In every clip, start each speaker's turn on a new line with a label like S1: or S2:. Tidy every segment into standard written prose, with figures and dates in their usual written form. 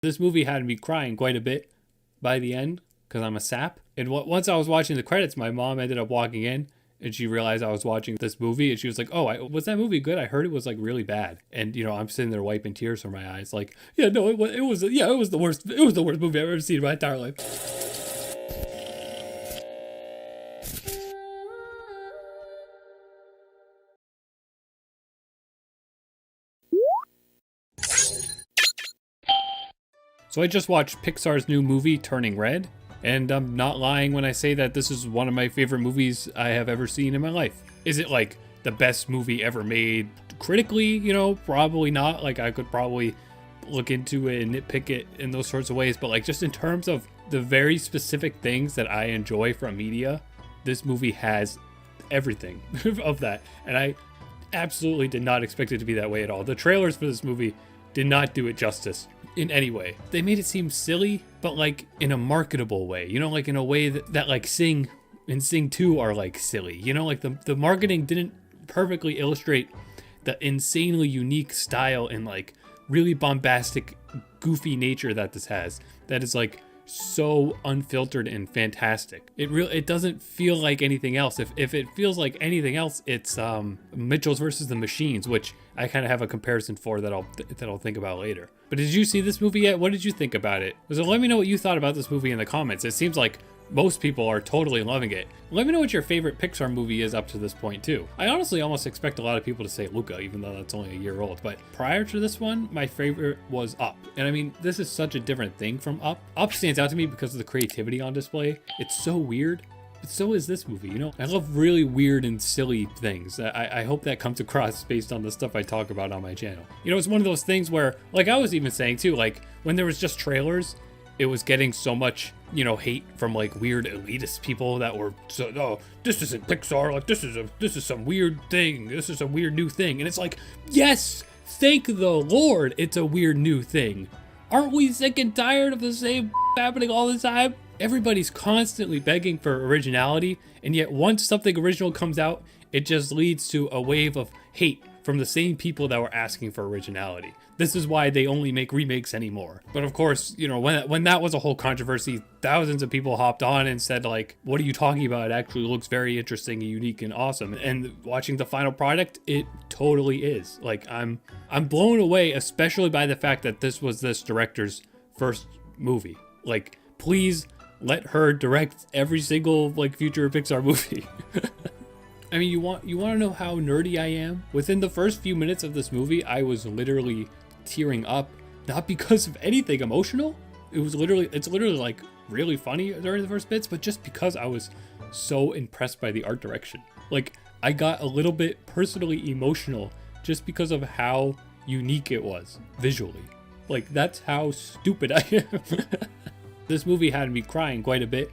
S1: This movie had me crying quite a bit by the end because I'm a sap. And once I was watching the credits, my mom ended up walking in and she realized I was watching this movie and she was like, "Oh, was that movie good? I heard it was like really bad." And I'm sitting there wiping tears from my eyes, like, "Yeah, no, it was the worst. It was the worst movie I've ever seen in my entire life." So I just watched Pixar's new movie, Turning Red, and I'm not lying when I say that this is one of my favorite movies I have ever seen in my life. Is it like the best movie ever made critically? Probably not. Like, I could probably look into it and nitpick it in those sorts of ways, but like just in terms of the very specific things that I enjoy from media, this movie has everything of that. And I absolutely did not expect it to be that way at all. The trailers for this movie did not do it justice in any way. They made it seem silly, but like in a marketable way, like in a way that like Sing and Sing 2 are like silly, like the marketing didn't perfectly illustrate the insanely unique style and like really bombastic, goofy nature that this has. That is like so unfiltered and fantastic. It doesn't feel like anything else. If it feels like anything else, it's Mitchell's versus the Machines, which I kind of have a comparison for that I'll think about later. But did you see this movie yet? What did you think about it? So let me know what you thought about this movie in the comments. It seems like most people are totally loving it. Let me know what your favorite Pixar movie is up to this point too. I honestly almost expect a lot of people to say Luca, even though that's only a year old. But prior to this one, my favorite was Up. And I mean, this is such a different thing from Up. Up stands out to me because of the creativity on display. It's so weird. But so is this movie, I love really weird and silly things. I hope that comes across based on the stuff I talk about on my channel. It's one of those things where, like I was even saying too, like when there was just trailers, it was getting so much, hate from like weird elitist people that were so, "Oh, this isn't Pixar, like this is some weird thing. This is a weird new thing." And it's like, yes, thank the Lord it's a weird new thing. Aren't we sick and tired of the same happening all the time? Everybody's constantly begging for originality, and yet once something original comes out, it just leads to a wave of hate from the same people that were asking for originality. This is why they only make remakes anymore. But of course, when that was a whole controversy, thousands of people hopped on and said like, "What are you talking about? It actually looks very interesting and unique and awesome." And watching the final product, it totally is. Like I'm blown away, especially by the fact that this was this director's first movie. Like, please let her direct every single like future Pixar movie. I mean, you want to know how nerdy I am? Within the first few minutes of this movie, I was literally tearing up, not because of anything emotional. It's literally like really funny during the first bits, but just because I was so impressed by the art direction. Like, I got a little bit personally emotional just because of how unique it was visually. Like, that's how stupid I am. This movie had me crying quite a bit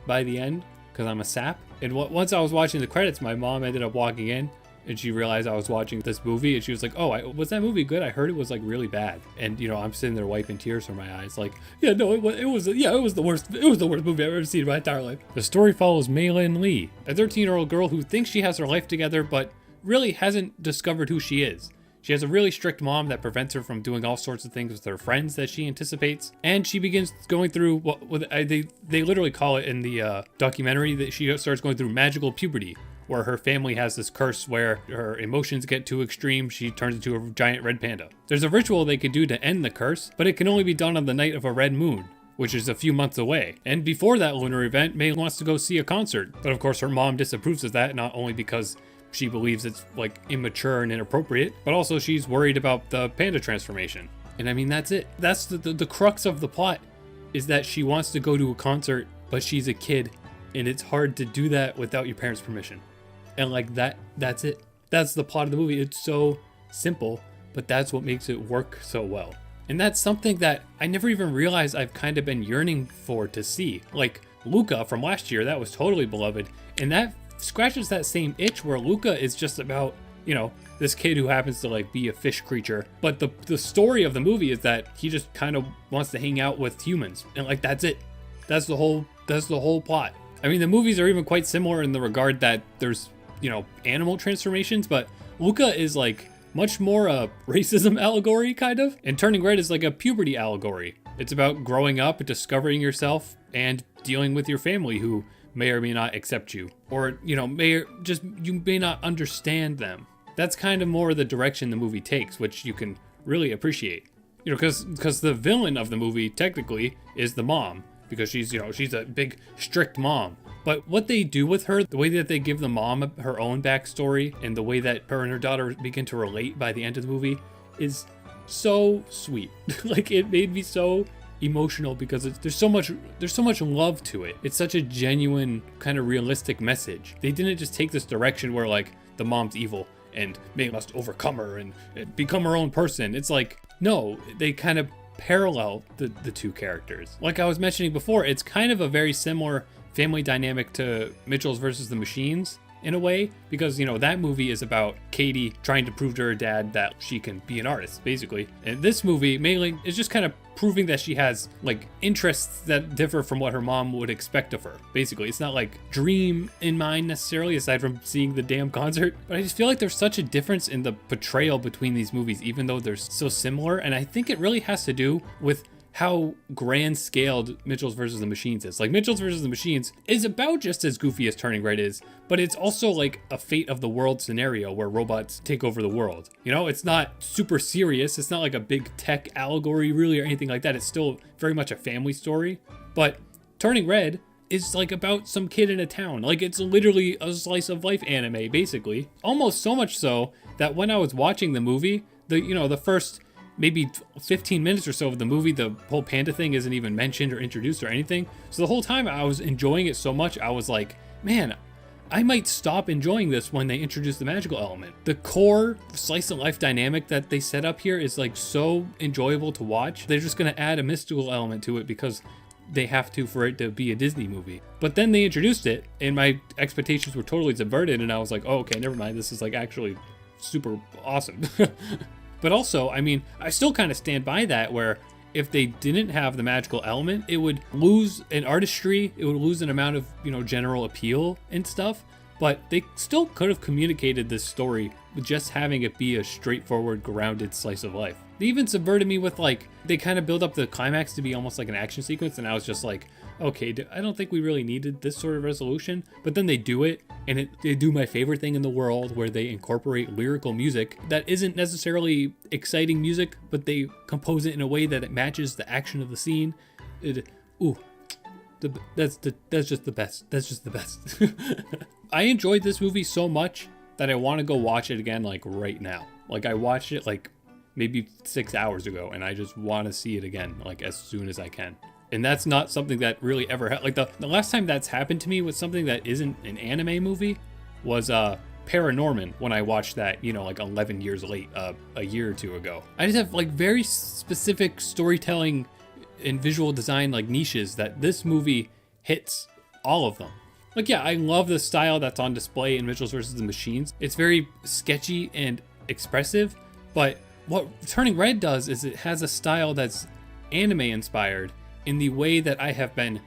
S1: by the end because I'm a sap. And once I was watching the credits, my mom ended up walking in and she realized I was watching this movie and she was like, "Oh, was that movie good? I heard it was like really bad." And I'm sitting there wiping tears from my eyes, like, "Yeah, no, it was the worst. It was the worst movie I've ever seen in my entire life." The story follows Mei-Lin Lee, a 13-year-old girl who thinks she has her life together, but really hasn't discovered who she is. She has a really strict mom that prevents her from doing all sorts of things with her friends that she anticipates. And she begins going through they literally call it in the documentary, that she starts going through magical puberty, where her family has this curse where her emotions get too extreme, she turns into a giant red panda. There's a ritual they could do to end the curse, but it can only be done on the night of a red moon, which is a few months away. And before that lunar event, May wants to go see a concert. But of course her mom disapproves of that, not only because she believes it's like immature and inappropriate, but also she's worried about the panda transformation. And I mean, that's it. That's the crux of the plot, is that she wants to go to a concert, but she's a kid, and it's hard to do that without your parents' permission. And like that's it. That's the plot of the movie. It's so simple, but that's what makes it work so well. And that's something that I never even realized I've kind of been yearning for to see. Like Luca from last year, that was totally beloved, and that scratches that same itch where Luca is just about, this kid who happens to like be a fish creature. But the story of the movie is that he just kind of wants to hang out with humans. And like, that's it. That's the whole plot. I mean, the movies are even quite similar in the regard that there's, animal transformations, but Luca is like much more a racism allegory kind of. And Turning Red is like a puberty allegory. It's about growing up, discovering yourself, and dealing with your family who may or may not accept you, or you may not understand them. That's kind of more the direction the movie takes, which you can really appreciate. Because the villain of the movie technically is the mom, because she's a big strict mom. But what they do with her, the way that they give the mom her own backstory, and the way that her and her daughter begin to relate by the end of the movie, is so sweet. Like, it made me so emotional because there's so much love to it. It's such a genuine kind of realistic message. They didn't just take this direction where like the mom's evil and May must overcome her and become her own person. It's like, no, they kind of parallel the two characters. Like I was mentioning before, it's kind of a very similar family dynamic to Mitchell's versus the Machines in a way, because that movie is about Katie trying to prove to her dad that she can be an artist, basically. And this movie mainly is just kind of proving that she has like interests that differ from what her mom would expect of her. Basically, it's not like dream in mind necessarily, aside from seeing the damn concert. But I just feel like there's such a difference in the portrayal between these movies, even though they're so similar. And I think it really has to do with how grand scaled Mitchell's versus the Machines is. Like, Mitchell's versus the Machines is about just as goofy as Turning Red is, but it's also like a fate of the world scenario where robots take over the world. It's not super serious. It's not like a big tech allegory really or anything like that. It's still very much a family story. But Turning Red is like about some kid in a town. Like, it's literally a slice of life anime, basically. Almost so much so that when I was watching the movie, the first maybe 15 minutes or so of the movie, the whole panda thing isn't even mentioned or introduced or anything. So the whole time I was enjoying it so much, I was like, man, I might stop enjoying this when they introduce the magical element. The core slice of life dynamic that they set up here is like so enjoyable to watch. They're just gonna add a mystical element to it because they have to for it to be a Disney movie. But then they introduced it and my expectations were totally subverted, and I was like, oh, okay, never mind. This is like actually super awesome. But also, I mean, I still kind of stand by that, where if they didn't have the magical element, it would lose an artistry, it would lose an amount of, general appeal and stuff. But they still could have communicated this story with just having it be a straightforward, grounded slice of life. They even subverted me with, like, they kind of build up the climax to be almost like an action sequence, and I was just like, okay, I don't think we really needed this sort of resolution. But then they do it, and they do my favorite thing in the world, where they incorporate lyrical music that isn't necessarily exciting music, but they compose it in a way that it matches the action of the scene. That's just the best. That's just the best. I enjoyed this movie so much that I want to go watch it again, like right now. Like, I watched it like maybe 6 hours ago, and I just want to see it again, like as soon as I can. And that's not something that really ever like the last time that's happened to me with something that isn't an anime movie was Paranorman, when I watched that, like 11 years late, a year or two ago. I just have like very specific storytelling and visual design like niches that this movie hits all of them. Like, yeah, I love the style that's on display in Mitchell's versus the Machines. It's very sketchy and expressive, but what Turning Red does is it has a style that's anime inspired in the way that I have been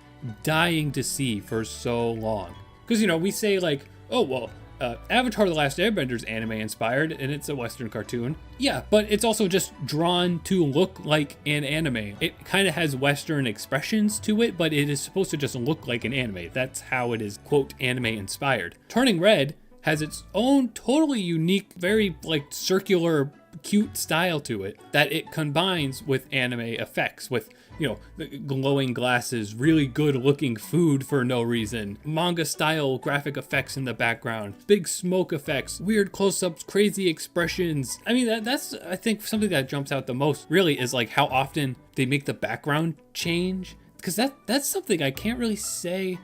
S1: dying to see for so long. Because, we say like, oh, well, Avatar The Last Airbender is anime inspired and it's a Western cartoon. Yeah, but it's also just drawn to look like an anime. It kind of has Western expressions to it, but it is supposed to just look like an anime. That's how it is, quote, anime inspired. Turning Red has its own totally unique, very like circular, cute style to it that it combines with anime effects, with the glowing glasses, really good looking food for no reason, manga style graphic effects in the background, big smoke effects, weird close-ups, crazy expressions. I mean, that's I think something that jumps out the most really is like how often they make the background change, because that's something I can't really say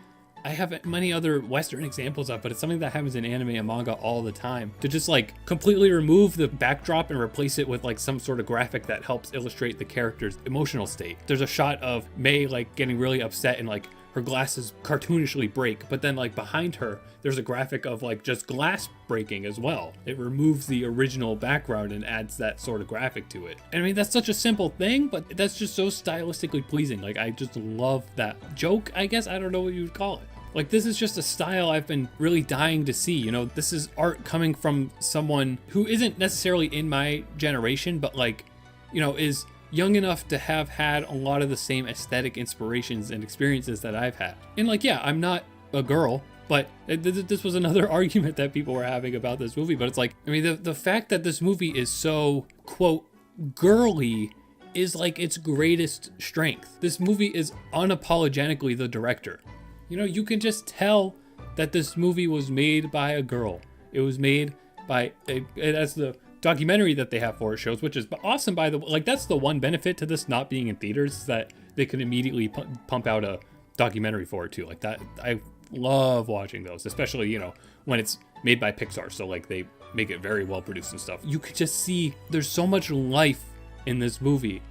S1: I have many other Western examples of, but it's something that happens in anime and manga all the time, to just like completely remove the backdrop and replace it with like some sort of graphic that helps illustrate the character's emotional state. There's a shot of May like getting really upset and like her glasses cartoonishly break, but then like behind her there's a graphic of like just glass breaking as well. It removes the original background and adds that sort of graphic to it. And I mean, that's such a simple thing, but that's just so stylistically pleasing. Like, I just love that joke, I guess. I don't know what you would call it. Like, this is just a style I've been really dying to see. This is art coming from someone who isn't necessarily in my generation, but like, is young enough to have had a lot of the same aesthetic inspirations and experiences that I've had. And like, yeah, I'm not a girl, but this was another argument that people were having about this movie. But it's like, I mean, the fact that this movie is so, quote, girly is like its greatest strength. This movie is unapologetically the director. You know, you can just tell that this movie was made by a girl. It was made by, as the documentary that they have for it shows, which is awesome, by the way. Like, that's the one benefit to this not being in theaters, is that they can immediately pump out a documentary for it too. Like that, I love watching those, especially, you know, when it's made by Pixar. So like they make it very well produced and stuff. You could just see there's so much life in this movie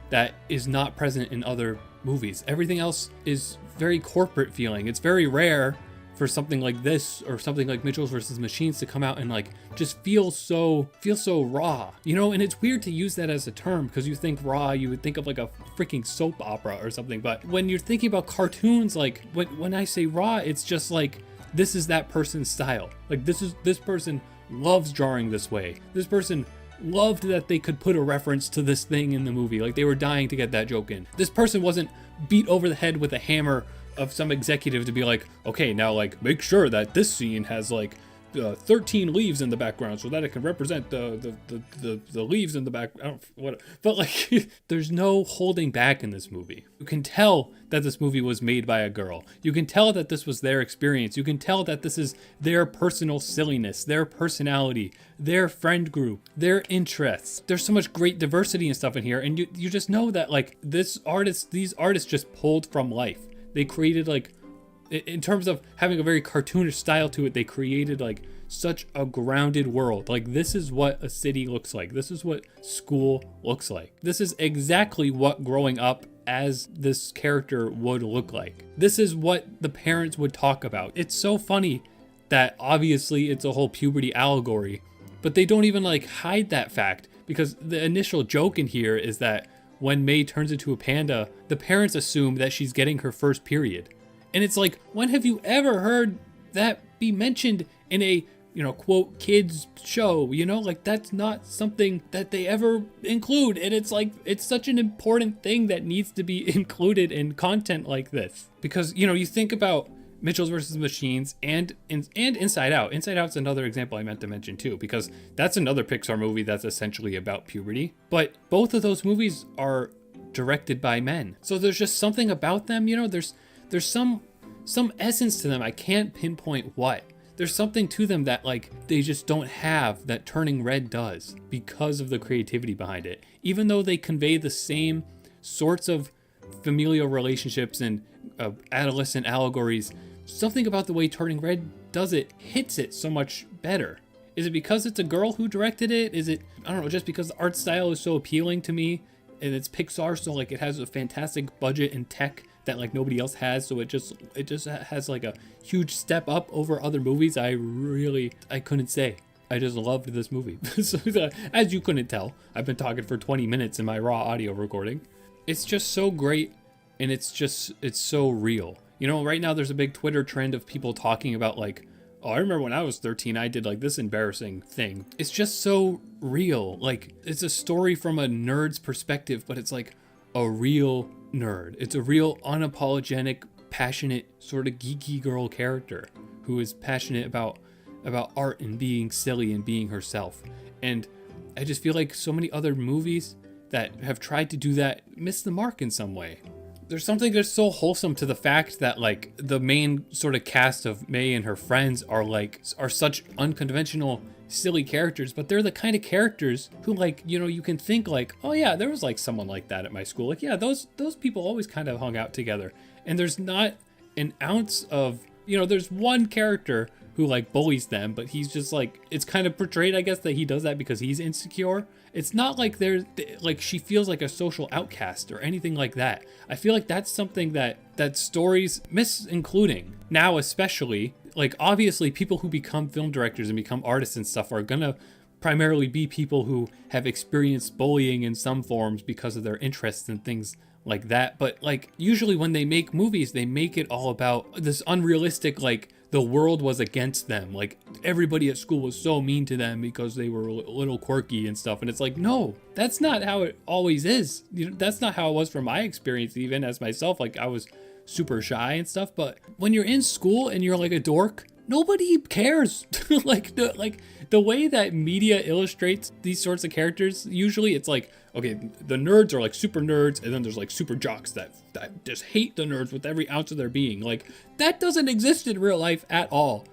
S1: that is not present in other movies. Everything else is very corporate feeling. It's very rare for something like this or something like Mitchell's versus Machines to come out and like just feel so raw, you know. And it's weird to use that as a term, because you think raw, you would think of like a freaking soap opera or something. But when you're thinking about cartoons, like when I say raw, it's just like, this is that person's style. Like this person loves drawing this way. This person loved that they could put a reference to this thing in the movie. Like they were dying to get that joke in. This person wasn't beat over the head with a hammer of some executive to be like, okay, now like make sure that this scene has like 13 leaves in the background so that it can represent the leaves in the back. I don't what, but like there's no holding back in this movie. You can tell that this movie was made by a girl. You can tell that this was their experience. You can tell that this is their personal silliness, their personality, their friend group, their interests. There's so much great diversity and stuff in here, and you just know that like these artists just pulled from life. They created, like, in terms of having a very cartoonish style to it, they created like such a grounded world. Like, this is what a city looks like. This is what school looks like. This is exactly what growing up as this character would look like. This is what the parents would talk about. It's so funny that obviously it's a whole puberty allegory, but they don't even like hide that fact, because the initial joke in here is that when May turns into a panda, the parents assume that she's getting her first period. And it's like, when have you ever heard that be mentioned in a, you know, quote, kids show? You know, like that's not something that they ever include. And it's like, it's such an important thing that needs to be included in content like this. Because, you know, you think about Mitchell's versus Machines and Inside Out. Inside Out's another example I meant to mention too, because that's another Pixar movie that's essentially about puberty. But both of those movies are directed by men. So there's just something about them, you know, there's some essence to them. I can't pinpoint what. There's something to them that like they just don't have that Turning Red does, because of the creativity behind it. Even though they convey the same sorts of familial relationships and adolescent allegories, something about the way Turning Red does it hits it so much better. Is it because it's a girl who directed it? Is it, I don't know, just because the art style is so appealing to me and it's Pixar, so like it has a fantastic budget and tech that like nobody else has, so it just has like a huge step up over other movies. I couldn't say. I just loved this movie. So, as you couldn't tell, I've been talking for 20 minutes in my raw audio recording. It's just so great, and it's so real. You know, right now there's a big Twitter trend of people talking about like, oh, I remember when I was 13, I did like this embarrassing thing. It's just so real. Like, it's a story from a nerd's perspective, but it's like a real nerd. It's a real unapologetic, passionate, sort of geeky girl character who is passionate about art and being silly and being herself. And I just feel like so many other movies that have tried to do that miss the mark in some way. There's something that's so wholesome to the fact that like the main sort of cast of May and her friends are such unconventional, silly characters, but they're the kind of characters who like, you know, you can think like, oh yeah, there was like someone like that at my school. Like, yeah, those people always kind of hung out together. And there's not an ounce of, you know, there's one character who like bullies them, but he's just like, it's kind of portrayed, I guess, that he does that because he's insecure. It's not like like she feels like a social outcast or anything like that. I feel like that's something that stories miss including now, especially. Like, obviously people who become film directors and become artists and stuff are gonna primarily be people who have experienced bullying in some forms because of their interests and things like that. But like, usually when they make movies, they make it all about this unrealistic, like the world was against them. Like everybody at school was so mean to them because they were a little quirky and stuff. And it's like, no, that's not how it always is. You know, that's not how it was from my experience, even as myself. Like I was super shy and stuff. But when you're in school and you're like a dork, nobody cares. like the way that media illustrates these sorts of characters, usually it's like, okay, the nerds are like super nerds, and then there's like super jocks that just hate the nerds with every ounce of their being. Like that doesn't exist in real life at all.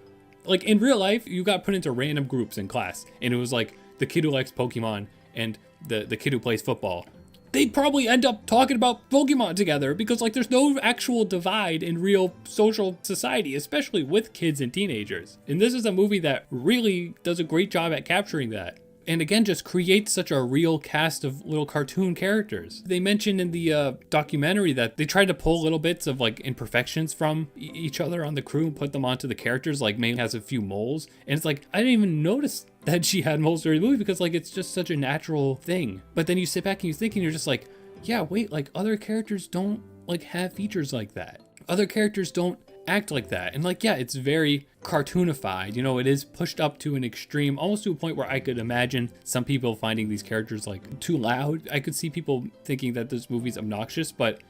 S1: Like in real life, you got put into random groups in class, and it was like the kid who likes Pokemon and the kid who plays football. They'd probably end up talking about Pokemon together because like there's no actual divide in real social society, especially with kids and teenagers. And this is a movie that really does a great job at capturing that. And again, just creates such a real cast of little cartoon characters. They mentioned in the documentary that they tried to pull little bits of like imperfections from each other on the crew and put them onto the characters. Like May has a few moles, and it's like, I didn't even notice that she had moles during the movie because like it's just such a natural thing. But then you sit back and you think, and you're just like, yeah, wait, like other characters don't like have features like that. Other characters don't act like that. And like, yeah, it's very cartoonified, you know, it is pushed up to an extreme, almost to a point where I could imagine some people finding these characters like too loud. I could see people thinking that this movie's obnoxious, but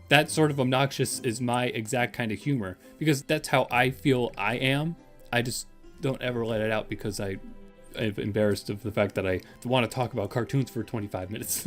S1: that sort of obnoxious is my exact kind of humor, because that's how I feel I am. I just don't ever let it out because I'm embarrassed of the fact that I want to talk about cartoons for 25 minutes.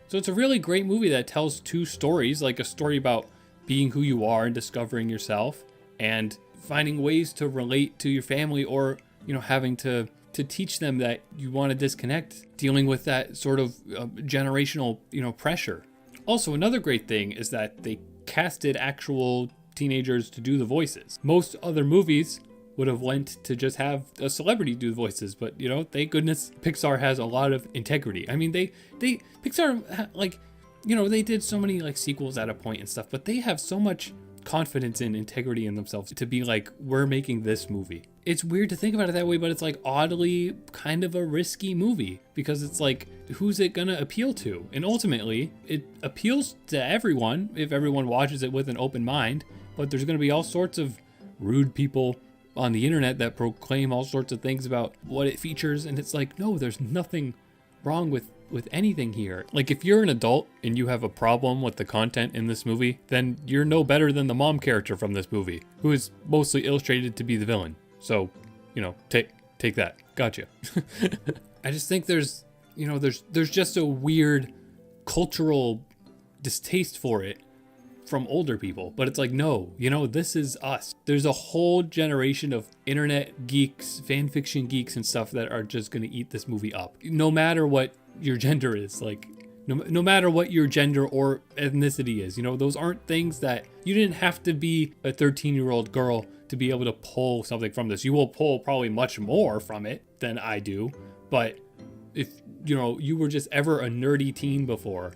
S1: So it's a really great movie that tells two stories, like a story about being who you are and discovering yourself, and finding ways to relate to your family, or, you know, having to teach them that you want to disconnect, dealing with that sort of generational, you know, pressure. Also, another great thing is that they casted actual teenagers to do the voices. Most other movies would have went to just have a celebrity do the voices, but, you know, thank goodness Pixar has a lot of integrity. I mean, Pixar, like, you know, they did so many like sequels at a point and stuff, but they have so much confidence and integrity in themselves to be like, we're making this movie. It's weird to think about it that way, but it's like oddly kind of a risky movie, because it's like, who's it gonna appeal to? And ultimately it appeals to everyone if everyone watches it with an open mind, but there's gonna be all sorts of rude people on the internet that proclaim all sorts of things about what it features, and it's like, no, there's nothing wrong with anything here. Like, if you're an adult and you have a problem with the content in this movie, then you're no better than the mom character from this movie, who is mostly illustrated to be the villain. So, you know, take that. Gotcha. I just think there's just a weird cultural distaste for it from older people, but it's like, no, you know, this is us. There's a whole generation of internet geeks, fan fiction geeks and stuff that are just gonna eat this movie up, no matter what your gender is. Like, no matter what your gender or ethnicity is, you know, those aren't things that you didn't have to be a 13-year-old girl to be able to pull something from this. You will pull probably much more from it than I do, but if, you know, you were just ever a nerdy teen before,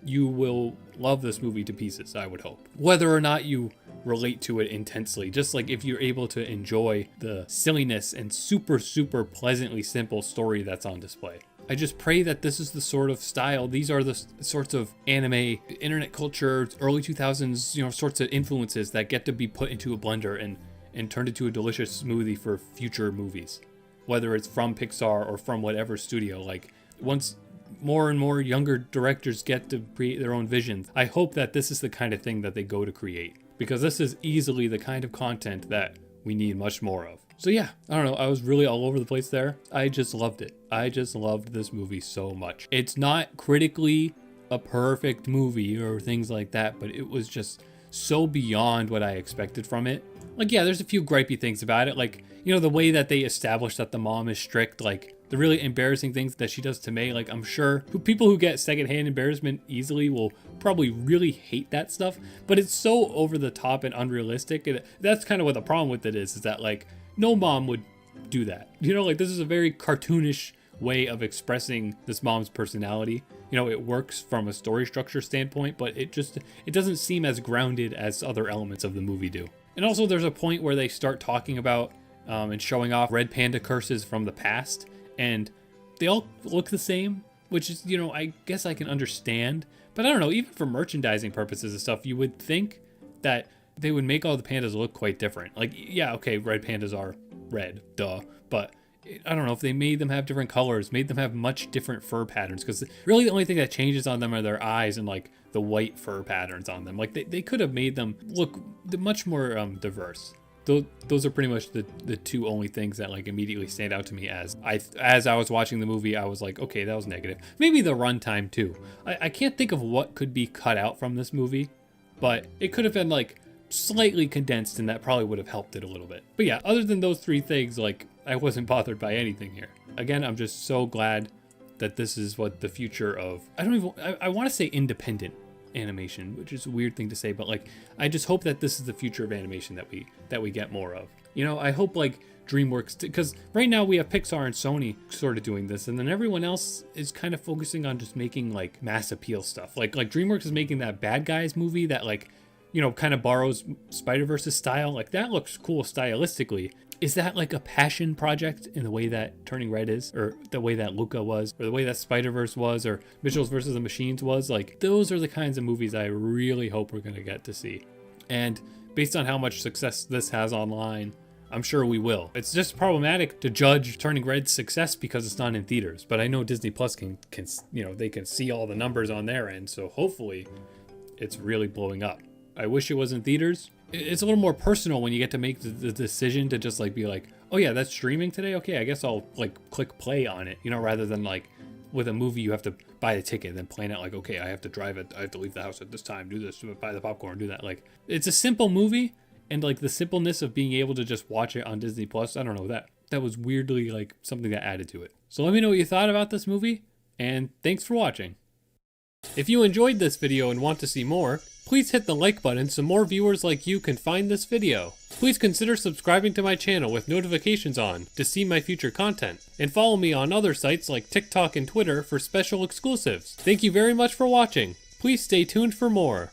S1: you will love this movie to pieces, I would hope. Whether or not you relate to it intensely, just like if you're able to enjoy the silliness and super, super pleasantly simple story that's on display. I just pray that this is the sort of style, these are the sorts of anime, internet culture, early 2000s, you know, sorts of influences that get to be put into a blender and turned into a delicious smoothie for future movies. Whether it's from Pixar or from whatever studio. Like, once more and more younger directors get to create their own visions, I hope that this is the kind of thing that they go to create, because this is easily the kind of content that we need much more of. So yeah, I don't know, I was really all over the place there. I just loved it. I just loved this movie so much. It's not critically a perfect movie or things like that, but it was just so beyond what I expected from it. Like, yeah, there's a few gripey things about it, like, you know, the way that they establish that the mom is strict, like the really embarrassing things that she does to May. Like, I'm sure people who get secondhand embarrassment easily will probably really hate that stuff, but it's so over the top and unrealistic. And that's kind of what the problem with it is that, like, no mom would do that. You know, like, this is a very cartoonish way of expressing this mom's personality. You know, it works from a story structure standpoint, but it doesn't seem as grounded as other elements of the movie do. And also, there's a point where they start talking about and showing off red panda curses from the past, and they all look the same, which is, you know, I guess I can understand. But I don't know, even for merchandising purposes and stuff, you would think that they would make all the pandas look quite different. Like, yeah, okay, red pandas are red, duh. But I don't know if they made them have different colors, made them have much different fur patterns, because really the only thing that changes on them are their eyes and like the white fur patterns on them. Like they could have made them look much more diverse. Those are pretty much the two only things that like immediately stand out to me as I was watching the movie. I was like, okay, that was negative. Maybe the runtime too. I can't think of what could be cut out from this movie, but it could have been like slightly condensed, and that probably would have helped it a little bit. But yeah, other than those three things, like I wasn't bothered by anything here. Again, I'm just so glad that this is what the future of, I want to say independent animation, which is a weird thing to say, but like I just hope that this is the future of animation that we get more of. You know, I hope like DreamWorks, because right now we have Pixar and Sony sort of doing this, and then everyone else is kind of focusing on just making like mass appeal stuff. Like DreamWorks is making that Bad Guys movie that like, you know, kind of borrows Spider-Verse's style. Like that looks cool stylistically. Is that like a passion project in the way that Turning Red is, or the way that Luca was, or the way that Spider-Verse was, or Mitchell's versus the Machines was? Like those are the kinds of movies I really hope we're going to get to see. And based on how much success this has online, I'm sure we will. It's just problematic to judge Turning Red's success because it's not in theaters. But I know Disney Plus can you know, they can see all the numbers on their end. So hopefully it's really blowing up. I wish it was in theaters. It's a little more personal when you get to make the decision to just like be like, oh yeah, that's streaming today. Okay, I guess I'll like click play on it, you know, rather than like with a movie you have to buy the ticket and then plan out like, okay, I have to drive it, I have to leave the house at this time, do this, buy the popcorn, do that. Like it's a simple movie, and like the simpleness of being able to just watch it on Disney Plus, I don't know, that was weirdly like something that added to it. So let me know what you thought about this movie, and thanks for watching. If you enjoyed this video and want to see more, please hit the like button so more viewers like you can find this video. Please consider subscribing to my channel with notifications on to see my future content, and follow me on other sites like TikTok and Twitter for special exclusives. Thank you very much for watching. Please stay tuned for more.